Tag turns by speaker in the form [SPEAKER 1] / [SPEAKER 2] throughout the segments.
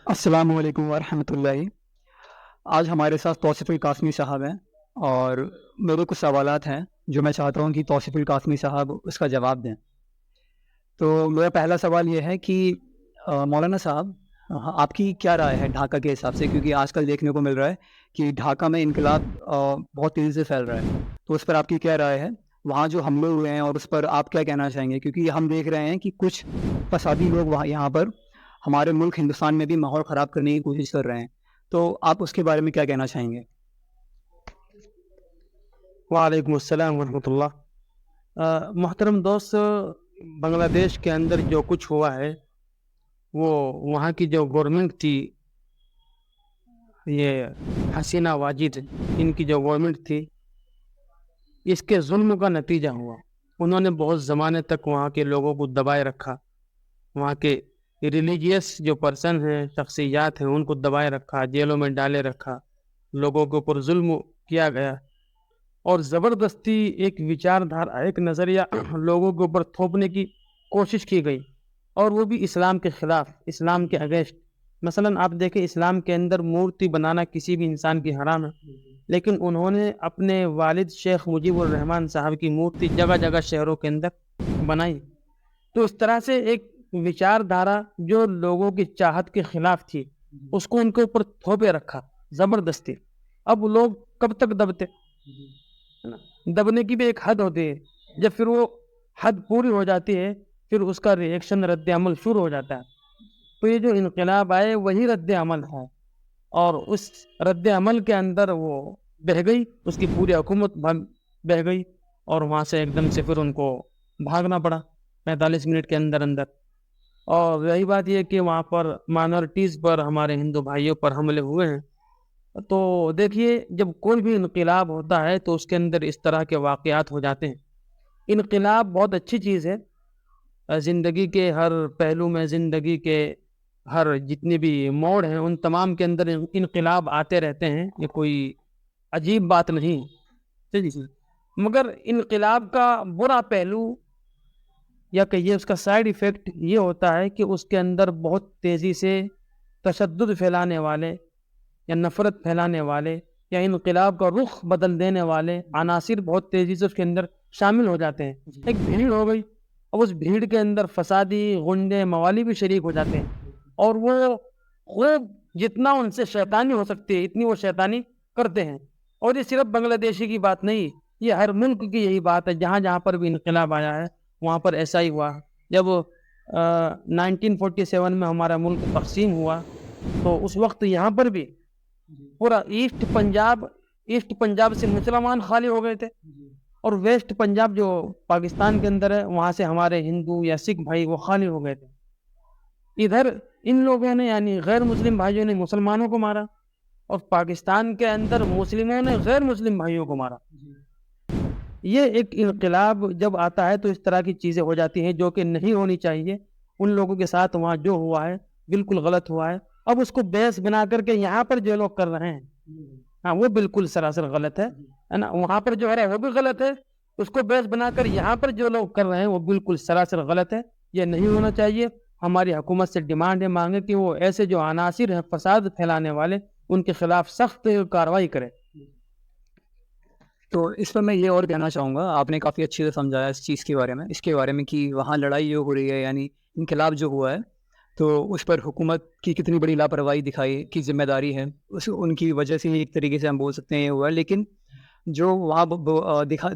[SPEAKER 1] السلام علیکم ورحمۃ اللہ۔ آج ہمارے ساتھ توصیف القاسمی صاحب ہیں اور میرے کچھ سوالات ہیں جو میں چاہتا ہوں کہ توصیف القاسمی صاحب اس کا جواب دیں۔ تو میرا پہلا سوال یہ ہے کہ مولانا صاحب، آپ کی کیا رائے ہے ڈھاکہ کے حساب سے؟ کیونکہ آج کل دیکھنے کو مل رہا ہے کہ ڈھاکہ میں انقلاب بہت تیزی سے پھیل رہا ہے، تو اس پر آپ کی کیا رائے ہے؟ وہاں جو حملے ہوئے ہیں اور اس پر آپ کیا کہنا چاہیں گے؟ کیونکہ ہم دیکھ رہے ہیں کہ کچھ فسادی لوگ وہاں یہاں پر ہمارے ملک ہندوستان میں بھی ماحول خراب کرنے کی کوشش کر رہے ہیں، تو آپ اس کے بارے میں کیا کہنا چاہیں گے؟
[SPEAKER 2] وعلیکم السلام ورحمۃ اللہ۔ محترم دوست، بنگلہ دیش کے اندر جو کچھ ہوا ہے وہ وہاں کی جو گورنمنٹ تھی، یہ حسینہ واجد، ان کی جو گورنمنٹ تھی، اس کے ظلم کا نتیجہ ہوا۔ انہوں نے بہت زمانے تک وہاں کے لوگوں کو دبائے رکھا، وہاں کے ریلیجیس جو پرسن ہیں، شخصیات ہیں، ان کو دبائے رکھا، جیلوں میں ڈالے رکھا، لوگوں کے اوپر ظلم کیا گیا اور زبردستی ایک وچار دھارا، ایک نظریہ لوگوں کے اوپر تھوپنے کی کوشش کی گئی، اور وہ بھی اسلام کے خلاف، اسلام کے اگینسٹ۔ مثلا آپ دیکھیں، اسلام کے اندر مورتی بنانا کسی بھی انسان کی حرام ہے، لیکن انہوں نے اپنے والد شیخ مجیب الرحمن صاحب کی مورتی جگہ جگہ شہروں کے اندر بنائی۔ تو اس طرح سے ایک وچار دھارا جو لوگوں کی چاہت کے خلاف تھی، اس کو ان کے اوپر تھوپے رکھا زبردستی۔ اب لوگ کب تک دبتے؟ دبنے کی بھی ایک حد ہوتی ہے، جب پھر وہ حد پوری ہو جاتی ہے، پھر اس کا ریئیکشن، رد عمل شروع ہو جاتا ہے۔ تو یہ جو انقلاب آئے وہی رد عمل ہے، اور اس رد عمل کے اندر وہ بہہ گئی، اس کی پوری حکومت بہہ گئی، اور وہاں سے ایک دم سے پھر ان کو بھاگنا پڑا 45 منٹ کے اندر اندر۔ اور رہی بات یہ کہ وہاں پر مائنورٹیز پر، ہمارے ہندو بھائیوں پر حملے ہوئے ہیں۔ تو دیکھیے، جب کوئی بھی انقلاب ہوتا ہے تو اس کے اندر اس طرح کے واقعات ہو جاتے ہیں۔ انقلاب بہت اچھی چیز ہے، زندگی کے ہر پہلو میں، زندگی کے ہر جتنے بھی موڑ ہیں ان تمام کے اندر انقلاب آتے رہتے ہیں، یہ کوئی عجیب بات نہیں۔ مگر انقلاب کا برا پہلو، یا کہیے اس کا سائیڈ ایفیکٹ، یہ ہوتا ہے کہ اس کے اندر بہت تیزی سے تشدد پھیلانے والے، یا نفرت پھیلانے والے، یا انقلاب کا رخ بدل دینے والے عناصر بہت تیزی سے اس کے اندر شامل ہو جاتے ہیں۔ ایک بھیڑ ہو گئی، اور اس بھیڑ کے اندر فسادی، غنڈے، موالی بھی شریک ہو جاتے ہیں، اور وہ خوب جتنا ان سے شیطانی ہو سکتی ہے اتنی وہ شیطانی کرتے ہیں۔ اور یہ صرف بنگلہ دیشی کی بات نہیں، یہ ہر ملک کی یہی بات ہے، جہاں جہاں پر بھی انقلاب آیا ہے وہاں پر ایسا ہی ہوا۔ جب 1947 میں ہمارا ملک تقسیم ہوا تو اس وقت یہاں پر بھی پورا ایسٹ پنجاب سے مسلمان خالی ہو گئے تھے، اور ویسٹ پنجاب جو پاکستان کے اندر ہے وہاں سے ہمارے ہندو یا سکھ بھائی وہ خالی ہو گئے تھے۔ ادھر ان لوگوں نے، یعنی غیر مسلم بھائیوں نے مسلمانوں کو مارا، اور پاکستان کے اندر مسلموں نے غیر مسلم بھائیوں کو مارا۔ یہ ایک انقلاب جب آتا ہے تو اس طرح کی چیزیں ہو جاتی ہیں جو کہ نہیں ہونی چاہیے۔ ان لوگوں کے ساتھ وہاں جو ہوا ہے بالکل غلط ہوا ہے۔ اب اس کو بیس بنا کر کے یہاں پر جو لوگ کر رہے ہیں، ہاں، وہ بالکل سراسر غلط ہے نا۔ وہاں پر جو ہے وہ بھی غلط ہے، اس کو بیس بنا کر یہاں پر جو لوگ کر رہے ہیں وہ بالکل سراسر غلط ہے، یہ نہیں ہونا چاہیے۔ ہماری حکومت سے ڈیمانڈ ہے، مانگے کہ وہ ایسے جو عناصر ہیں فساد پھیلانے والے، ان کے خلاف سخت کارروائی کرے۔
[SPEAKER 1] تو اس پر میں یہ اور کہنا چاہوں گا، آپ نے کافی اچھے سے سمجھایا اس چیز کے بارے میں کہ وہاں لڑائی جو ہو رہی ہے، یعنی انقلاب جو ہوا ہے، تو اس پر حکومت کی کتنی بڑی لاپرواہی دکھائی کی ذمہ داری ہے، ان کی وجہ سے ایک طریقے سے ہم بول سکتے ہیں یہ ہوا ہے۔ لیکن جو وہاں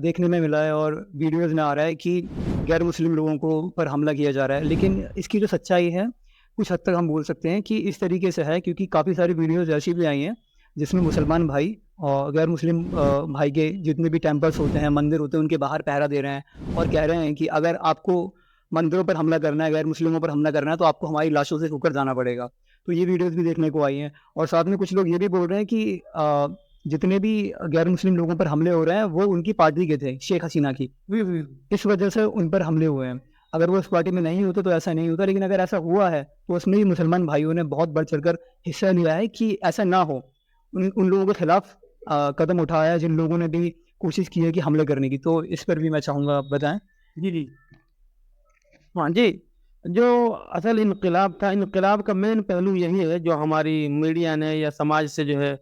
[SPEAKER 1] دیکھنے میں ملا ہے اور ویڈیوز میں آ رہا ہے کہ غیر مسلم لوگوں کو پر حملہ کیا جا رہا ہے، لیکن اس کی جو سچائی ہے کچھ حد تک ہم بول سکتے ہیں کہ اس طریقے سے ہے، کیونکہ کافی ساری ویڈیوز ایسی بھی آئی ہیں جس میں مسلمان بھائی اور غیر مسلم بھائی کے جتنے بھی ٹیمپلس ہوتے ہیں، مندر ہوتے ہیں، ان کے باہر پہرا دے رہے ہیں اور کہہ رہے ہیں کہ اگر آپ کو مندروں پر حملہ کرنا ہے، غیر مسلموں پر حملہ کرنا ہے، تو آپ کو ہماری لاشوں سے ہو کر جانا پڑے گا۔ تو یہ ویڈیوز بھی دیکھنے کو آئی ہیں، اور ساتھ میں کچھ لوگ یہ بھی بول رہے ہیں کہ جتنے بھی غیر مسلم لوگوں پر حملے ہو رہے ہیں وہ ان کی پارٹی کے تھے، شیخ حسینہ کی، اس وجہ سے ان پر حملے ہوئے ہیں۔ اگر وہ اس پارٹی میں نہیں ہوتے تو ایسا نہیں ہوتا، لیکن اگر ایسا ہوا ہے تو اس میں بھی مسلمان بھائیوں نے بہت بڑھ چڑھ کر حصہ لیا ہے کہ ایسا نہ ہو۔ ان لوگوں کے خلاف قدم اٹھایا ہے جن لوگوں نے بھی کوشش کی ہے کہ حملے کرنے کی۔ تو اس پر بھی میں چاہوں گا آپ بتائیں۔
[SPEAKER 2] جی ہاں جی، جو اصل انقلاب تھا، انقلاب کا مین پہلو یہی ہے جو ہماری میڈیا نے یا سماج سے جو ہے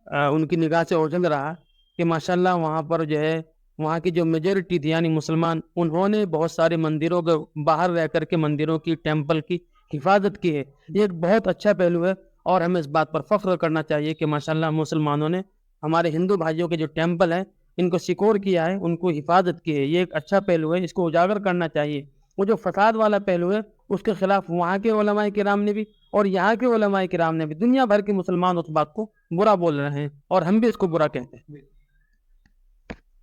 [SPEAKER 2] ان کی نگاہ سے اوجھل رہا کہ ماشاءاللہ وہاں پر جو ہے وہاں کی جو میجورٹی تھی یعنی مسلمان، انہوں نے بہت سارے مندروں کے باہر رہ کر کے مندروں کی ٹیمپل کی حفاظت کی ہے. یہ ایک بہت اچھا پہلو ہے اور ہمیں اس بات پر فخر کرنا چاہیے کہ ماشاءاللہ مسلمانوں نے ہمارے ہندو بھائیوں کے جو ٹیمپل ہیں ان کو سیکور کیا ہے، ان کو حفاظت کی ہے. یہ ایک اچھا پہلو ہے، اس کو اجاگر کرنا چاہیے. وہ جو فساد والا پہلو ہے اس کے خلاف وہاں کے علماء کرام نے بھی اور یہاں کے علماء کرام نے بھی، دنیا بھر کے مسلمان اس بات کو برا بول رہے ہیں اور ہم بھی اس کو برا کہتے ہیں.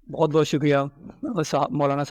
[SPEAKER 1] بہت بہت شکریہ مولانا